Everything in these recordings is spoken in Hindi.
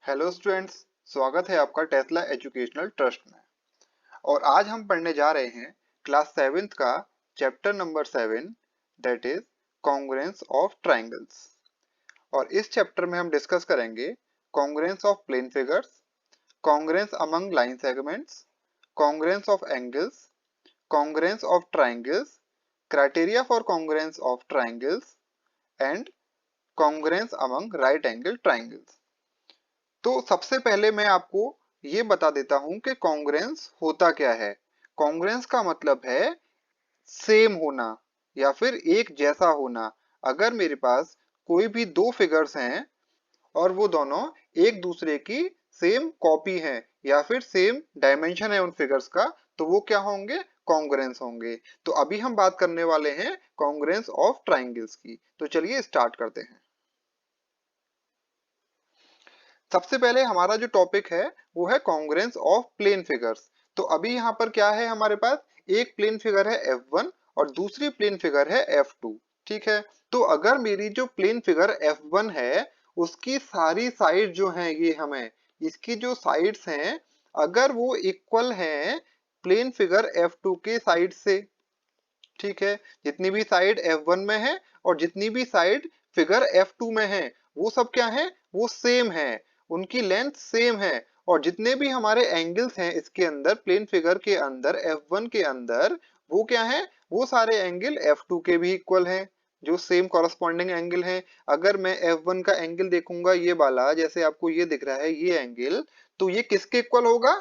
हेलो स्टूडेंट्स, स्वागत है आपका टेस्ला एजुकेशनल ट्रस्ट में। और आज हम पढ़ने जा रहे हैं क्लास 7th का chapter number 7, that is congruence of triangles. और इस चैप्टर में हम डिस्कस करेंगे congruence of plane figures, congruence among line segments, congruence of angles, congruence of triangles, criteria for congruence of triangles and congruence among right angle triangles. तो सबसे पहले मैं आपको ये बता देता हूं कि कॉन्ग्रुएंस होता क्या है। कॉन्ग्रुएंस का मतलब है सेम होना या फिर एक जैसा होना। अगर मेरे पास कोई भी दो फिगर्स हैं और वो दोनों एक दूसरे की सेम कॉपी हैं या फिर सेम डायमेंशन है उन फिगर्स का, तो वो क्या होंगे? कॉन्ग्रुएंस होंगे। तो अभी हम बात करने वाले हैं कॉन्ग्रुएंस ऑफ ट्रायंगल्स की। तो चलिए स्टार्ट करते हैं। सबसे पहले हमारा जो टॉपिक है वो है कॉन्ग्रुएंस ऑफ प्लेन फिगर्स। तो अभी यहाँ पर क्या है, हमारे पास एक प्लेन फिगर है F1 और दूसरी प्लेन फिगर है F2। ठीक है, तो अगर मेरी जो प्लेन फिगर F1 है उसकी सारी साइड जो है, ये हमें इसकी जो साइड्स हैं अगर वो इक्वल हैं प्लेन फिगर F2 के साइड से, ठीक है, जितनी भी साइड F1 में है और जितनी भी साइड फिगर F2 में है वो सब क्या है? वो सेम है, उनकी लेंथ सेम है। और जितने भी हमारे एंगल्स हैं इसके अंदर, प्लेन फिगर के अंदर F1 के अंदर, वो क्या है? वो सारे एंगल F2 के भी इक्वल हैं, जो सेम कॉरस्पॉन्डिंग एंगल हैं। अगर मैं F1 का एंगल देखूंगा, ये वाला जैसे आपको ये दिख रहा है ये एंगल, तो ये किसके इक्वल होगा?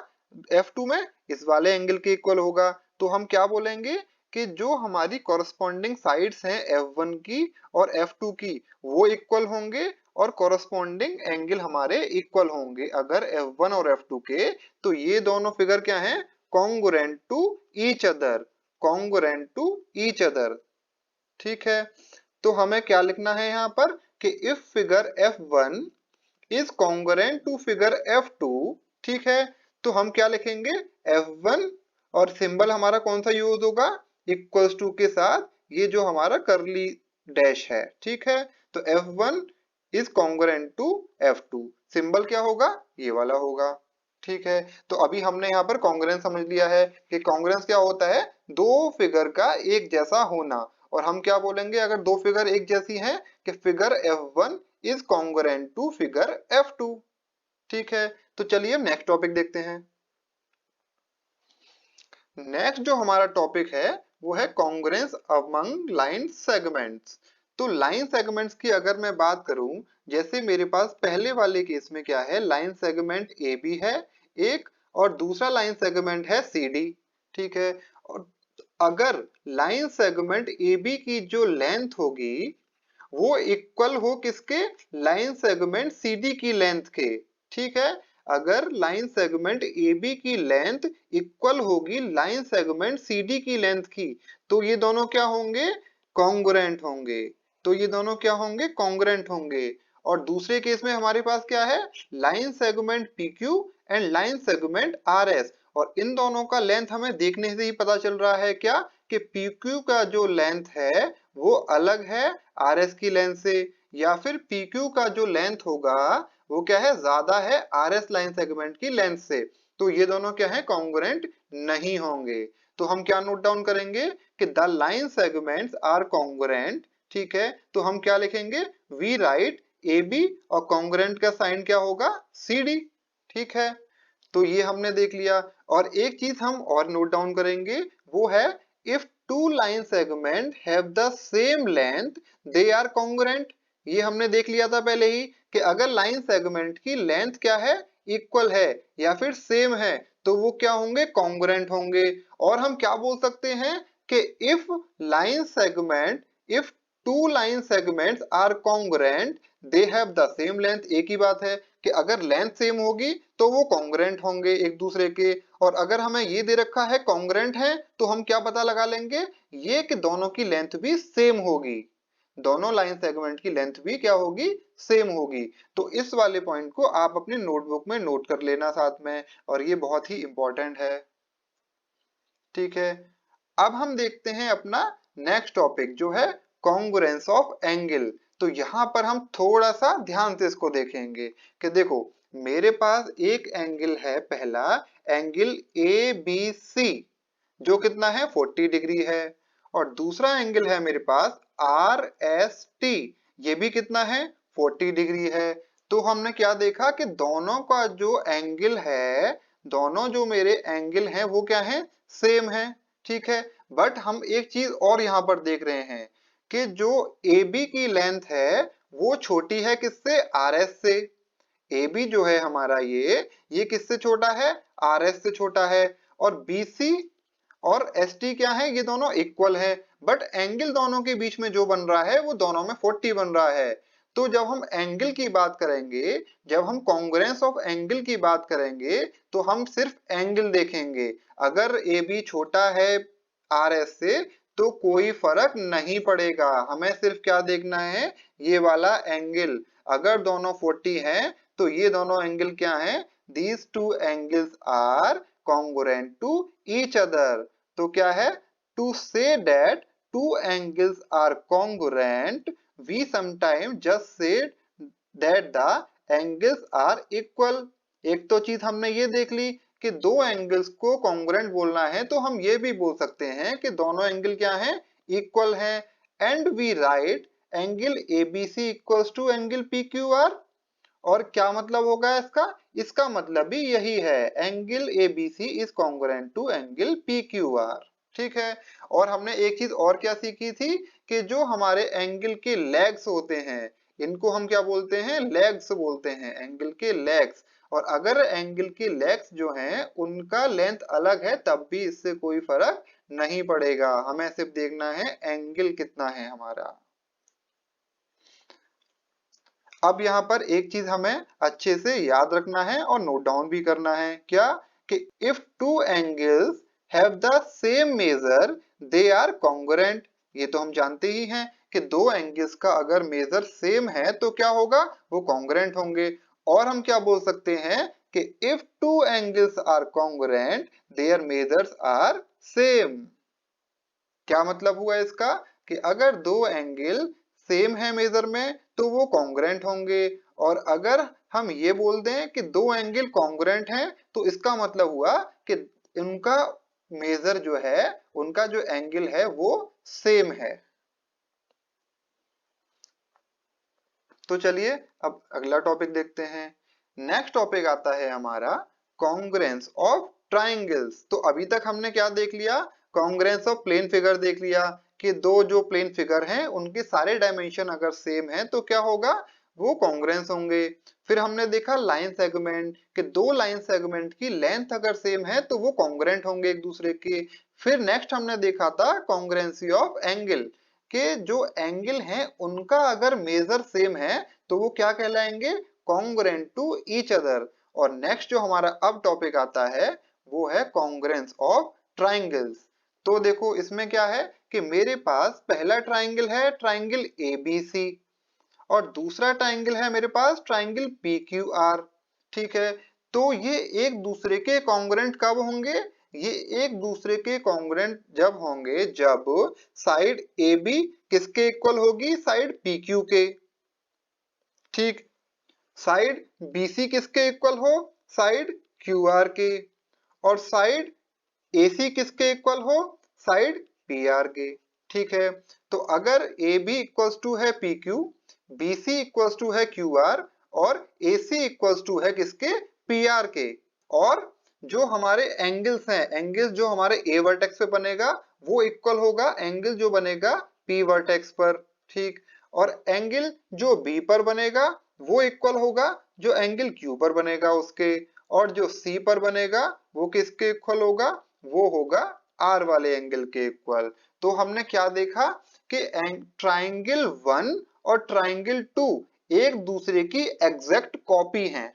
F2 में इस वाले एंगल के इक्वल होगा। तो हम क्या बोलेंगे कि जो हमारी कॉरस्पॉन्डिंग साइड्स हैं F1 की और F2 की, वो इक्वल होंगे और कॉरस्पॉन्डिंग एंगल हमारे इक्वल होंगे अगर F1 और F2 के। तो ये दोनों फिगर क्या हैं? Congruent to each other, congruent to each other. ठीक है, तो हमें क्या लिखना है यहाँ पर कि if figure F1 is congruent to figure F2, ठीक है, तो हम क्या लिखेंगे? F1 और सिंबल हमारा कौन सा यूज होगा? इक्वल्स टू के साथ ये जो हमारा करली डैश है। ठीक है, तो F1 is congruent to F2, symbol क्या होगा? ये वाला होगा। ठीक है, तो अभी हमने यहाँ पर कॉन्ग्रुएंस समझ लिया है कि कॉन्ग्रुएंस क्या होता है? दो फिगर का एक जैसा होना। और हम क्या बोलेंगे अगर दो फिगर एक जैसी हैं? कि figure F1 is congruent to figure F2। ठीक है, तो चलिए नेक्स्ट टॉपिक देखते हैं। नेक्स्ट जो हमारा टॉपिक है वो है कॉन्ग्रुएंस अमंग लाइन सेगमेंट्स। तो लाइन सेगमेंट्स की अगर मैं बात करूं, जैसे मेरे पास पहले वाले केस में क्या है, लाइन सेगमेंट ए बी है एक, और दूसरा लाइन सेगमेंट है सी डी। ठीक है, और अगर लाइन सेगमेंट ए बी की जो लेंथ होगी वो इक्वल हो किसके? लाइन सेगमेंट CD की लेंथ के। ठीक है, अगर लाइन सेगमेंट AB की लेंथ इक्वल होगी लाइन सेगमेंट CD की लेंथ की, तो ये दोनों क्या होंगे? कॉन्ग्रुएंट होंगे। तो ये दोनों क्या होंगे? कॉन्ग्रुएंट होंगे। और दूसरे केस में हमारे पास क्या है? Line segment PQ and line segment RS। और इन दोनों का लेंथ हमें देखने से ही पता चल रहा है क्या कि PQ का जो लेंथ है वो अलग है RS की लेंथ से, या फिर PQ का जो लेंथ होगा वो क्या है? ज्यादा है RS लाइन सेगमेंट की लेंथ से। तो ये दोनों क्या है? कॉन्ग्रुएंट नहीं होंगे। तो हम क्या नोट डाउन करेंगे कि the line segments are congruent. ठीक है, तो हम क्या लिखेंगे? वी राइट AB और कॉन्ग्रुएंट का साइन क्या होगा? CD। ठीक है, तो ये हमने देख लिया। और एक चीज हम और नोट डाउन करेंगे, वो है if two line segment have the same length they are congruent. ये हमने देख लिया था पहले ही कि अगर लाइन सेगमेंट की लेंथ क्या है? इक्वल है या फिर सेम है, तो वो क्या होंगे? कॉन्ग्रुएंट होंगे। और हम क्या बोल सकते हैं कि if line segment, if two line segments are congruent they have the same length. एक ही बात है कि अगर लेंथ सेम होगी तो वो कॉन्ग्रुएंट होंगे एक दूसरे के। और अगर हमें ये दे रखा है कॉन्ग्रुएंट है, तो हम क्या पता लगा लेंगे? ये कि दोनों की लेंथ भी सेम होगी, दोनों लाइन सेगमेंट की लेंथ भी क्या होगी? सेम होगी। तो इस वाले पॉइंट को आप अपनी नोटबुक में नोट कर लेना साथ में, और ये बहुत ही इंपॉर्टेंट है। ठीक है, अब हम देखते हैं अपना नेक्स्ट टॉपिक जो है कॉन्ग्रुएंस ऑफ एंगल। तो यहाँ पर हम थोड़ा सा ध्यान से इसको देखेंगे कि देखो, मेरे पास एक एंगल है पहला, एंगल ए बी सी, जो कितना है 40 डिग्री है। और दूसरा एंगल है मेरे पास आर एस टी, ये भी कितना है 40 डिग्री है। तो हमने क्या देखा कि दोनों का जो एंगल है, दोनों जो मेरे एंगल हैं वो क्या है, सेम है। ठीक है, बट हम एक चीज और यहाँ पर देख रहे हैं कि जो ए बी की लेंथ है वो छोटी है किससे, आर एस से। ए बी जो है हमारा ये किससे छोटा है, आर एस से छोटा है। और बी सी और एस टी क्या है, ये दोनों इक्वल है, बट एंगल दोनों के बीच में जो बन रहा है वो दोनों में 40 बन रहा है। तो जब हम एंगल की बात करेंगे, जब हम कॉन्ग्रुएंस ऑफ एंगल की बात करेंगे, तो हम सिर्फ एंगल देखेंगे। अगर ए बी छोटा है आर एस से तो कोई फर्क नहीं पड़ेगा, हमें सिर्फ क्या देखना है, ये वाला एंगल। अगर दोनों 40 हैं तो ये दोनों एंगल क्या हैं, these two angles are congruent to each other। तो क्या है, to say that two angles are congruent, we sometimes just say that the angles are equal। एक तो चीज हमने ये देख ली कि दो एंगल्स को कॉन्ग्रुएंट बोलना है, तो हम ये भी बोल सकते हैं कि दोनों एंगल क्या हैं, इक्वल हैं। And we write angle ABC equals to angle PQR. और क्या मतलब होगा इसका, इसका मतलब भी यही है, angle ABC is congruent to angle PQR. ठीक है, और हमने एक चीज और क्या सीखी थी कि जो हमारे एंगल के लेग्स होते हैं, इनको हम क्या बोलते हैं, लेग्स बोलते हैं, एंगल के लेग्स। और अगर एंगल के लेग्स जो हैं उनका लेंथ अलग है तब भी इससे कोई फर्क नहीं पड़ेगा, हमें सिर्फ देखना है एंगल कितना है हमारा। अब यहाँ पर एक चीज हमें अच्छे से याद रखना है और नोट डाउन भी करना है, क्या, कि if two angles have the same measure they are congruent. ये तो हम जानते ही हैं कि दो एंगल्स का अगर मेजर सेम है तो क्या होगा, वो कॉन्ग्रुएंट होंगे। और हम क्या बोल सकते हैं कि if two angles are congruent their measures are same. क्या मतलब हुआ इसका, कि अगर दो एंगल सेम है मेजर में तो वो कॉन्ग्रुएंट होंगे। और अगर हम ये बोल दें कि दो एंगल कॉन्ग्रुएंट हैं तो इसका मतलब हुआ कि उनका मेजर जो है, उनका जो एंगल है वो सेम है। तो चलिए अब अगला टॉपिक देखते हैं। नेक्स्ट टॉपिक आता है हमारा कॉन्ग्रुएंस ऑफ ट्राइंगल्स। तो अभी तक हमने क्या देख लिया, कॉन्ग्रुएंस ऑफ प्लेन फिगर देख लिया कि दो जो प्लेन फिगर हैं उनके सारे डायमेंशन अगर सेम हैं तो क्या होगा, वो कॉन्ग्रुएंस होंगे। फिर हमने देखा लाइन सेगमेंट कि दो लाइन सेगमेंट की लेंथ अगर सेम है तो वो कॉन्ग्रुएंट होंगे एक दूसरे के। फिर नेक्स्ट हमने देखा था कॉन्ग्रुएंसी ऑफ एंगल के जो एंगल हैं उनका अगर मेजर सेम है तो वो क्या कहलाएंगे, कॉन्ग्रुएंट टू ईच अदर। और नेक्स्ट जो हमारा अब टॉपिक आता है वो है कॉन्ग्रुएंस ऑफ ट्राइंगल्स। तो देखो इसमें क्या है कि मेरे पास पहला ट्राइंगल है ट्राइंगल एबीसी, और दूसरा ट्राइंगल है मेरे पास ट्राइंगल पी क्यू आर। ठीक है, तो ये एक दूसरे के कॉन्ग्रुएंट कब होंगे, ये एक दूसरे के कॉन्ग्रुएंट जब होंगे जब साइड ए बी किसके इक्वल होगी, साइड पी क्यू के। ठीक, साइड बी सी किसके इक्वल हो, साइड क्यू आर के। और साइड ए सी किसके इक्वल हो, साइड पी आर के। ठीक है, तो अगर ए बी इक्वल्स टू है P Q, B C equals to है क्यू आर, और ए सी इक्वल्स टू है किसके, पी आर के। और जो हमारे एंगल्स हैं, एंगल्स जो हमारे ए वर्टेक्स पे बनेगा वो इक्वल होगा एंगल जो बनेगा पी वर्टेक्स पर। ठीक, और एंगल जो बी पर बनेगा वो इक्वल होगा जो एंगल क्यू पर बनेगा उसके। और जो सी पर बनेगा वो किसके इक्वल होगा, वो होगा आर वाले एंगल के इक्वल। तो हमने क्या देखा कि ट्राइंगल 1 और ट्राइंगल 2 एक दूसरे की एग्जैक्ट कॉपी हैं।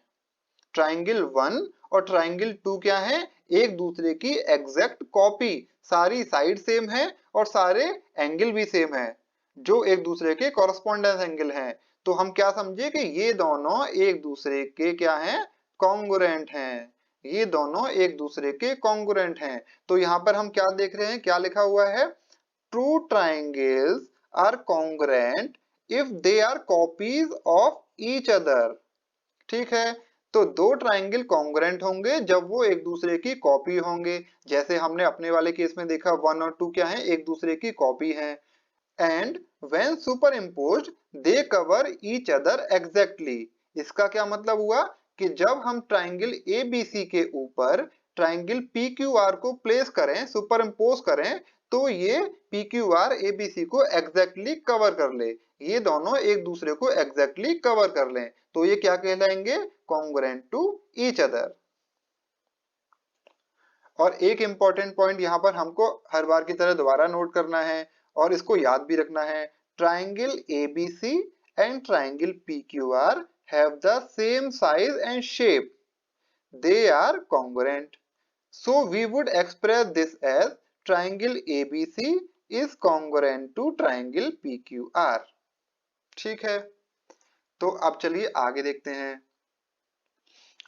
ट्राइंगल 1 और ट्राइंगल 2 क्या है, एक दूसरे की एग्जैक्ट कॉपी, सारी साइड सेम है और सारे एंगल भी सेम है, जो एक दूसरे के कॉरस्पॉन्डेंस एंगल हैं। तो हम क्या समझे कि ये दोनों एक दूसरे के क्या हैं, कॉन्ग्रुएंट हैं। ये दोनों एक दूसरे के कॉन्ग्रुएंट हैं। तो यहाँ पर हम क्या देख रहे हैं, क्या लिखा हुआ है, two triangles are congruent if they are copies of each other. ठीक है, तो दो ट्राइंगल कॉन्ग्रुएंट होंगे जब वो एक दूसरे की कॉपी होंगे, जैसे हमने अपने वाले केस में देखा 1 और 2 क्या है, एक दूसरे की कॉपी हैं। And when superimposed they cover each other exactly. इसका क्या मतलब हुआ कि जब हम ट्राइंगल एबीसी के ऊपर ट्राइंगल पीक्यूआर को प्लेस करें, सुपरइम्पोज करें, तो ये पीक्यूआर एबीसी को एग्जैक्टली कवर कर ले, ये दोनों एक दूसरे को एग्जैक्टली कवर कर लें, तो ये क्या कहलाएंगे, कॉन्ग्रुएंट टू ईच अदर। और एक इंपॉर्टेंट पॉइंट यहाँ पर हमको हर बार की तरह दोबारा नोट करना है और इसको याद भी रखना है, triangle ABC and triangle PQR have the same size and shape, they are congruent. So we would express this as triangle ABC is congruent to triangle PQR. ठीक है, तो अब चलिए आगे देखते हैं।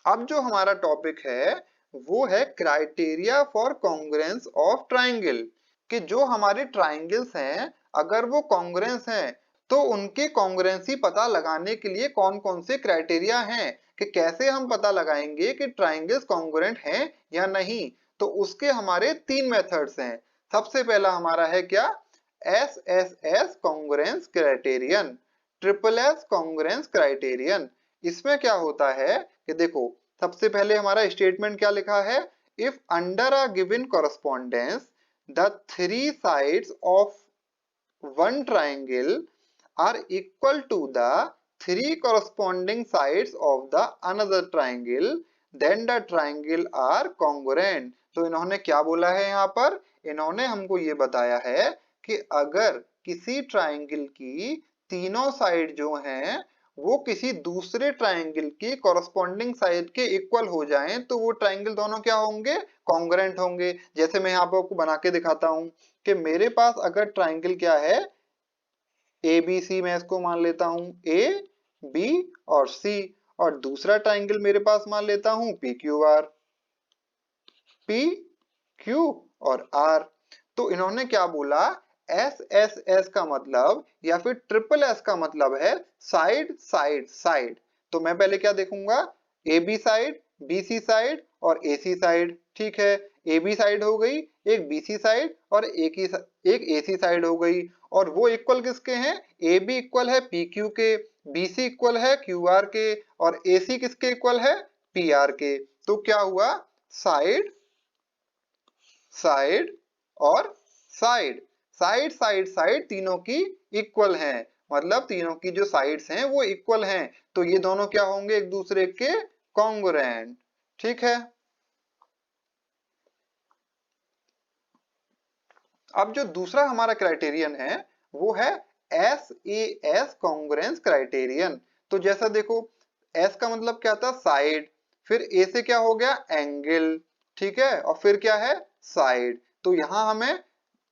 अब जो हमारा टॉपिक है वो है criteria for congruence of triangle, कि जो हमारे ट्राइंगल्स हैं अगर वो कॉन्ग्रुएंस हैं तो उनके कॉन्ग्रुएंसी पता लगाने के लिए कौन कौन से क्राइटेरिया हैं, कि कैसे हम पता लगाएंगे कि ट्राइंगल्स कॉन्ग्रुएंट हैं या नहीं। तो उसके हमारे 3 मेथड्स हैं। सबसे पहला हमारा है क्या, SSS congruence criterion, triple S congruence criterion. इसमें क्या होता है कि देखो, सबसे पहले हमारा स्टेटमेंट क्या लिखा है, if under a given correspondence the 3 sides of one triangle are equal to the 3 corresponding sides of the another triangle, then the triangle are congruent। तो इन्होंने क्या बोला है यहाँ पर, इन्होंने हमको ये बताया है कि अगर किसी ट्राइंगल की तीनों साइड जो हैं वो किसी दूसरे ट्राइंगल की कॉरस्पॉन्डिंग साइड के इक्वल हो जाएं तो वो ट्राइंगल दोनों क्या होंगे, कॉन्ग्रुएंट होंगे। जैसे मैं यहाँ पे आपको बना के दिखाता हूँ कि मेरे पास अगर ट्राइंगल क्या है ए बी सी, मैं इसको मान लेता हूं ए बी और सी, और दूसरा ट्राइंगल मेरे पास मान लेता हूं P Q R, P Q और आर। तो इन्होंने क्या बोला, एस एस एस का मतलब या फिर ट्रिपल एस का मतलब है साइड साइड साइड। तो मैं पहले क्या देखूंगा, A B side, B C side और ए सी साइड। ठीक है, ए बी साइड हो गई, एक बी सी साइड और एक ए सी साइड हो गई, और वो इक्वल किसके हैं, ए बी इक्वल है पी क्यू के, बी सी इक्वल है क्यू आर के, और ए सी किसके इक्वल है, पी आर के। तो क्या हुआ, साइड साइड और साइड, साइड साइड साइड तीनों की इक्वल हैं, मतलब तीनों की जो साइड्स हैं वो इक्वल हैं, तो ये दोनों क्या होंगे, एक दूसरे के कॉन्ग्रुएंट। ठीक है, अब जो दूसरा हमारा क्राइटेरियन है वो है S A S congruence criterion. तो जैसा देखो, एस का मतलब क्या था, साइड, फिर ए से क्या हो गया, एंगल, ठीक है, और फिर क्या है, साइड। तो यहां हमें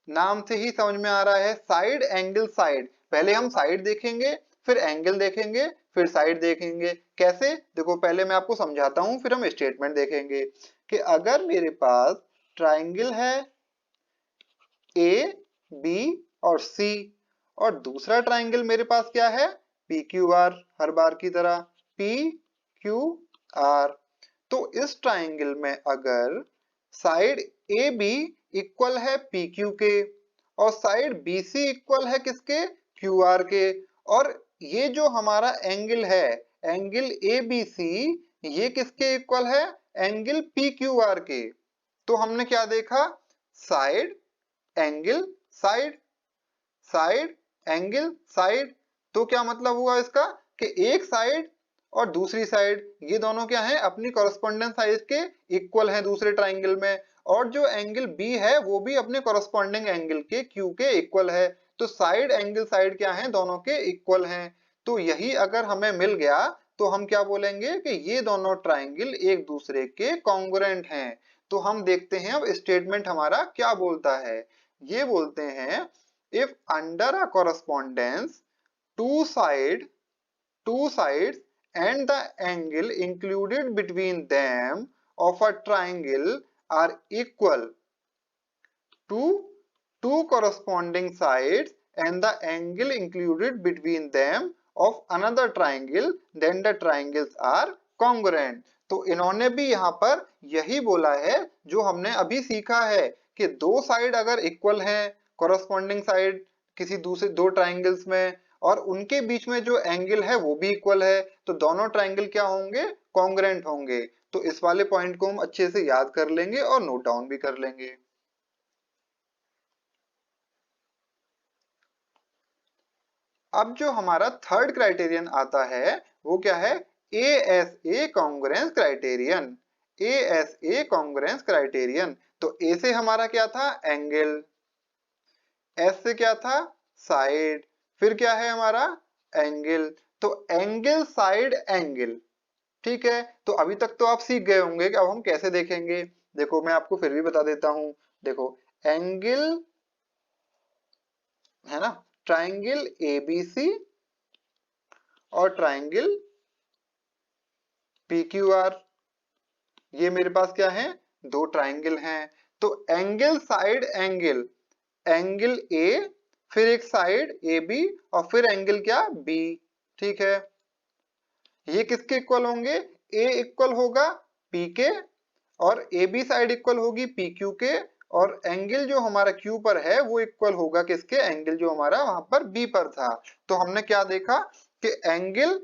नाम से ही समझ में आ रहा है, साइड एंगल साइड, पहले हम साइड देखेंगे, फिर एंगल देखेंगे, फिर साइड देखेंगे। कैसे, देखो पहले मैं आपको समझाता हूं, फिर हम स्टेटमेंट देखेंगे कि अगर मेरे पास ट्राइंगल है ए बी और सी, और दूसरा ट्राइंगल मेरे पास क्या है, पी क्यू आर, हर बार की तरह पी क्यू आर। तो इस ट्राइंगल में अगर साइड ए बी इक्वल है पी क्यू के और साइड बी सी इक्वल है किसके, क्यू आर के, और ये जो हमारा एंगल है, एंगल ए बी सी, ये किसके इक्वल है, एंगल पी क्यू आर के। तो हमने क्या देखा, side angle side, side angle side. तो क्या मतलब हुआ इसका, कि एक साइड और दूसरी साइड ये दोनों क्या हैं, अपनी कॉरस्पॉन्डेंस साइड के इक्वल हैं दूसरे ट्राइंगल में, और जो एंगल बी है वो भी अपने कॉरस्पॉन्डिंग एंगल के क्यू के इक्वल है। तो साइड एंगल साइड क्या है, दोनों के इक्वल हैं। तो यही अगर हमें मिल गया तो हम क्या बोलेंगे कि ये दोनों ट्राइंगल एक दूसरे के कॉन्ग्रुएंट हैं। तो हम देखते हैं अब स्टेटमेंट हमारा क्या बोलता है, ये बोलते हैं if under a correspondence to sides and the angle included between them of a triangle are equal to two corresponding sides and the angle included between them of another triangle, then the triangles are congruent. तो इन्होंने भी यहाँ पर यही बोला है जो हमने अभी सीखा है कि दो साइड अगर इक्वल हैं, कॉरस्पॉन्डिंग साइड किसी दूसरे दो ट्राइंगल्स में, और उनके बीच में जो एंगल है वो भी इक्वल है, तो दोनों ट्राइंगल क्या होंगे, कॉन्ग्रुएंट होंगे। तो इस वाले पॉइंट को हम अच्छे से याद कर लेंगे और नोट डाउन भी कर लेंगे। अब जो हमारा थर्ड क्राइटेरियन आता है वो क्या है, ASA congruence criterion. ASA congruence criterion. तो ए से हमारा क्या था, एंगल, एस से क्या था, साइड, फिर क्या है हमारा, एंगल। तो एंगल साइड एंगल, ठीक है। तो अभी तक तो आप सीख गए होंगे कि अब हम कैसे देखेंगे। देखो मैं आपको फिर भी बता देता हूं। देखो एंगल है ना, ट्राइंगल ABC और ट्राइंगल PQR, ये मेरे पास क्या है, दो ट्राइंगल हैं। तो angle side angle, angle A, फिर एक साइड AB और फिर एंगल क्या, B, ठीक है। ये किसके इक्वल होंगे, A इक्वल होगा P के और AB साइड इक्वल होगी PQ के, और एंगल जो हमारा Q पर है वो इक्वल होगा किसके, एंगल जो हमारा वहां पर B पर था। तो हमने क्या देखा कि एंगल,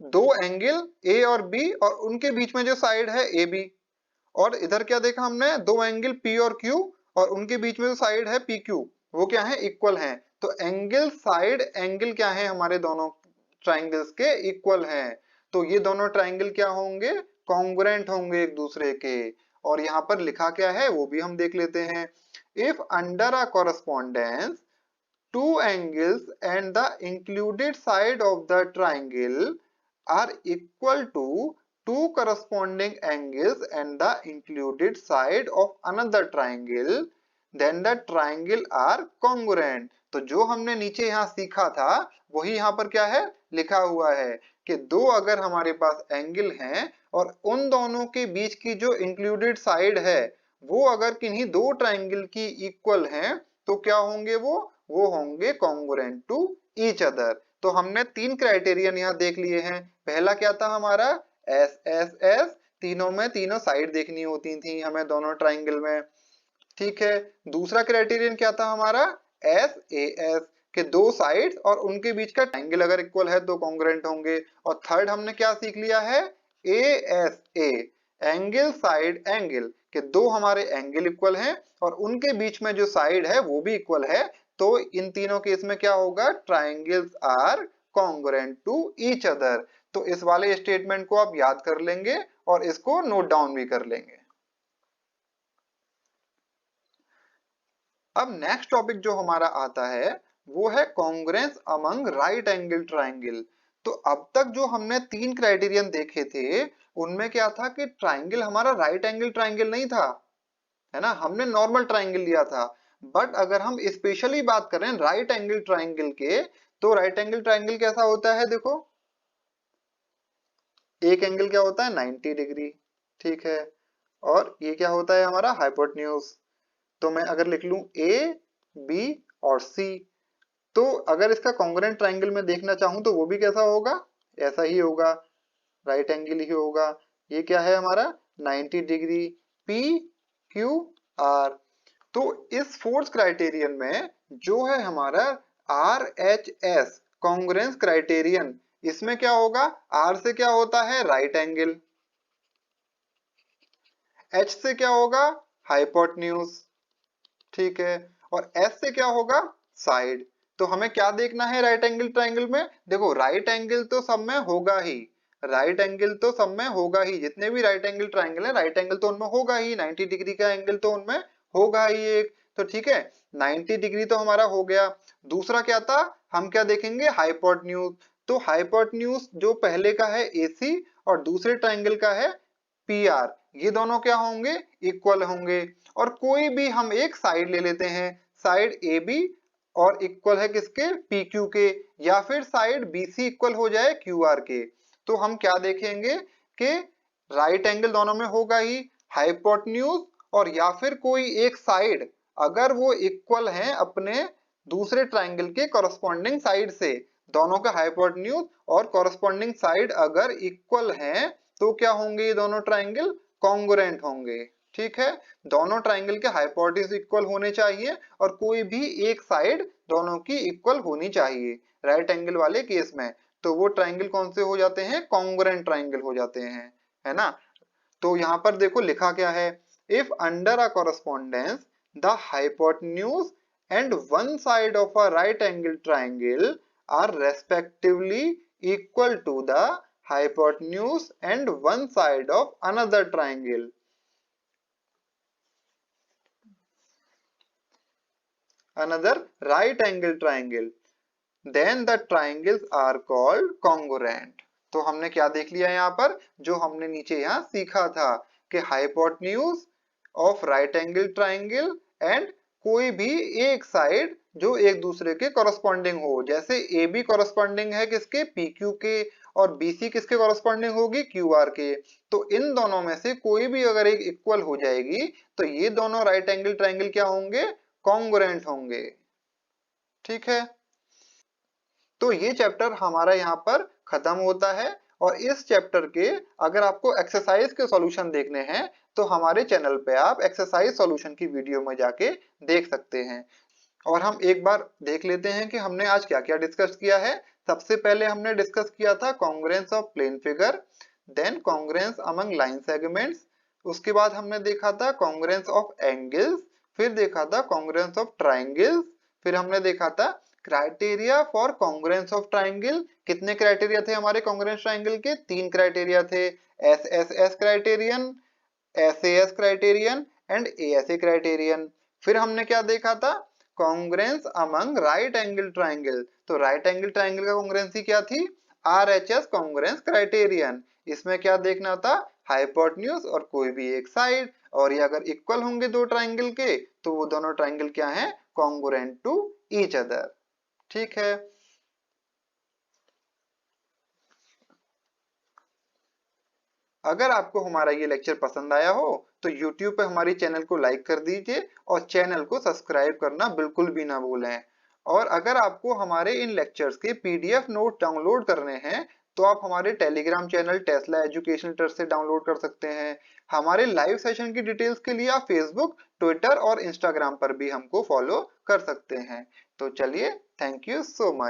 दो एंगल A और B और उनके बीच में जो साइड है AB, और इधर क्या देखा हमने, दो एंगल P और Q और उनके बीच में जो साइड है PQ, वो क्या है, इक्वल हैं। तो एंगल साइड एंगल क्या है, हमारे दोनों ट्राइंगल्स के इक्वल हैं। तो ये दोनों ट्राइंगल क्या होंगे, कॉन्ग्रुएंट होंगे एक दूसरे के। और यहाँ पर लिखा क्या है वो भी हम देख लेते हैं। If under a correspondence two angles and the included side of the triangle are equal to two corresponding angles and the included side of another triangle, then the triangle are congruent। तो जो हमने नीचे यहाँ सीखा था वही यहाँ पर क्या है, लिखा हुआ है कि दो अगर हमारे पास एंगल हैं और उन दोनों के बीच की जो इंक्लूडेड साइड है वो अगर किन्हीं दो ट्राइंगल की इक्वल हैं तो क्या होंगे, वो होंगे कॉन्ग्रुएंट टू ईच अदर। तो हमने तीन क्राइटेरियन यहाँ देख लिए हैं। पहला क्या था हमारा, एस एस एस, तीनों में तीनों साइड देखनी होती थी हमें दोनों ट्राइंगल में, ठीक है। दूसरा क्राइटेरियन क्या था हमारा, एस ए एस, के दो साइड्स और उनके बीच का ट्राइंगल अगर इक्वल है तो कॉन्ग्रुएंट होंगे। और थर्ड हमने क्या सीख लिया है, A S A, angle side angle, के दो हमारे एंगल इक्वल हैं और उनके बीच में जो साइड है वो भी इक्वल है। तो इन तीनों केस में क्या होगा, triangles are congruent to each other. तो इस वाले स्टेटमेंट को आप याद कर लेंगे और इसको नोट डाउन भी कर लेंगे। अब नेक्स्ट टॉपिक जो हमारा आता है वो है congruence among right angle triangle. तो अब तक जो हमने तीन क्राइटेरियन देखे थे उनमें क्या था कि ट्राइंगल हमारा राइट एंगल ट्राइंगल नहीं था, है ना, हमने नॉर्मल ट्राइंगल लिया था। बट अगर हम स्पेशली बात करें राइट एंगल ट्राइंगल के, तो राइट एंगल ट्राइंगल कैसा होता है, देखो एक एंगल क्या होता है 90 डिग्री, ठीक है, और ये क्या होता है हमारा हाइपोटेन्यूज। तो मैं अगर लिख लूं ए बी और सी, तो अगर इसका कॉन्ग्रुएंट ट्राइंगल में देखना चाहूं तो वो भी कैसा होगा, ऐसा ही होगा, राइट एंगल ही होगा। ये क्या है हमारा 90 डिग्री, पी क्यू आर। तो इस फोर्थ क्राइटेरियन में जो है हमारा R H S congruence criterion, इसमें क्या होगा, आर से क्या होता है राइट एंगल, एच से क्या होगा हाइपोटेन्यूज, ठीक है, और एस से क्या होगा साइड। तो हमें क्या देखना है राइट एंगल ट्राइंगल में, देखो राइट एंगल तो सब में होगा ही, राइट एंगल तो सब में होगा ही, जितने भी राइट एंगल ट्राइंगल है राइट एंगल तो उनमें होगा ही, 90 डिग्री का एंगल तो उनमें होगा ही एक। तो ठीक है, 90 डिग्री तो हमारा हो गया। दूसरा क्या था, हम क्या देखेंगे हाइपोटेन्यूज। तो हाइपोटेन्यूज जो पहले का है AC और दूसरे ट्राइंगल का है PR, ये दोनों क्या होंगे, इक्वल होंगे। और कोई भी हम एक साइड ले लेते हैं, साइड AB और इक्वल है किसके, PQ के, या फिर साइड BC इक्वल हो जाए QR के। तो हम क्या देखेंगे कि राइट एंगल दोनों में होगा ही, हाइपोटेन्यूज और या फिर कोई एक साइड अगर वो इक्वल हैं अपने दूसरे ट्राइंगल के कॉरस्पॉन्डिंग साइड से, दोनों का हाइपोटेन्यूज और कॉरस्पॉन्डिंग साइड अगर इक्वल हैं तो क्या होंगे ये दोनों ट्राइंगल? कॉन्ग्रुएंट होंगे। ठीक है, दोनों ट्राइंगल के हाइपोटेन्यूज इक्वल होने चाहिए और कोई भी एक साइड दोनों की इक्वल होनी चाहिए राइट एंगल वाले केस में। तो वो ट्राइंगल कौन से हो जाते हैं? कॉन्ग्रुएंट ट्राइंगल हो जाते हैं, है ना। तो यहाँ पर देखो लिखा क्या है, if under a correspondence the hypotenuse and one side of a right angle triangle are respectively equal to the hypotenuse and one side of another triangle, another right angle triangle, then the triangles are called congruent। तो हमने क्या देख लिया यहाँ पर, जो हमने नीचे यहाँ सीखा था कि hypotenuse of right angle triangle and कोई भी एक साइड जो एक दूसरे के कॉरस्पॉन्डिंग हो, जैसे ए बी कॉरस्पॉन्डिंग है किसके? पी क्यू के, और बी सी किसके कॉरस्पॉन्डिंग होगी? क्यू आर के। तो इन दोनों में से कोई भी अगर एक इक्वल हो जाएगी तो ये दोनों राइट एंगल ट्राइंगल क्या होंगे? कॉन्ग्रुएंट होंगे। ठीक है, तो ये चैप्टर हमारा यहाँ पर खत्म होता है। और इस चैप्टर के अगर आपको एक्सरसाइज के सॉल्यूशन देखने हैं तो हमारे चैनल पे आप एक्सरसाइज सॉल्यूशन की वीडियो में जाके देख सकते हैं। और हम एक बार देख लेते हैं कि हमने आज क्या क्या डिस्कस किया है। सबसे पहले हमने डिस्कस किया था congruence of plane figure, then congruence among line segments, उसके बाद हमने देखा था कॉन्ग्रुएंस ऑफ एंगल्स, फिर देखा था कॉन्ग्रुएंस ऑफ ट्राइंगल्स, फिर हमने देखा था criteria for congruence of triangle. कितने क्राइटेरिया थे हमारे कॉन्ग्रुएंस ट्राइंगल के? 3 क्राइटेरिया थे, S S S criterion, S A S criterion and A S A criterion. फिर हमने क्या देखा था? Congruence among right angle triangle. तो राइट एंगल ट्राइंगल का कॉन्ग्रुएंसी क्या थी? RHS congruence criterion. इसमें क्या देखना था? हाइपोटेन्यूज और कोई भी एक साइड, और ये अगर इक्वल होंगे दो ट्राइंगल के तो वो दोनों ट्राइंगल क्या है? Congruent to each other. ठीक है, अगर आपको हमारा ये लेक्चर पसंद आया हो तो YouTube पे हमारी चैनल को लाइक कर दीजिए और चैनल को सब्सक्राइब करना बिल्कुल भी ना भूलें। और अगर आपको हमारे इन लेक्चर्स के PDF नोट डाउनलोड करने हैं तो आप हमारे Telegram channel Tesla education trust से डाउनलोड कर सकते हैं। हमारे लाइव सेशन की डिटेल्स के लिए आप फेसबुक, ट्विटर और इंस्टाग्राम पर भी हमको फॉलो कर सकते हैं। तो चलिए, थैंक यू सो मच।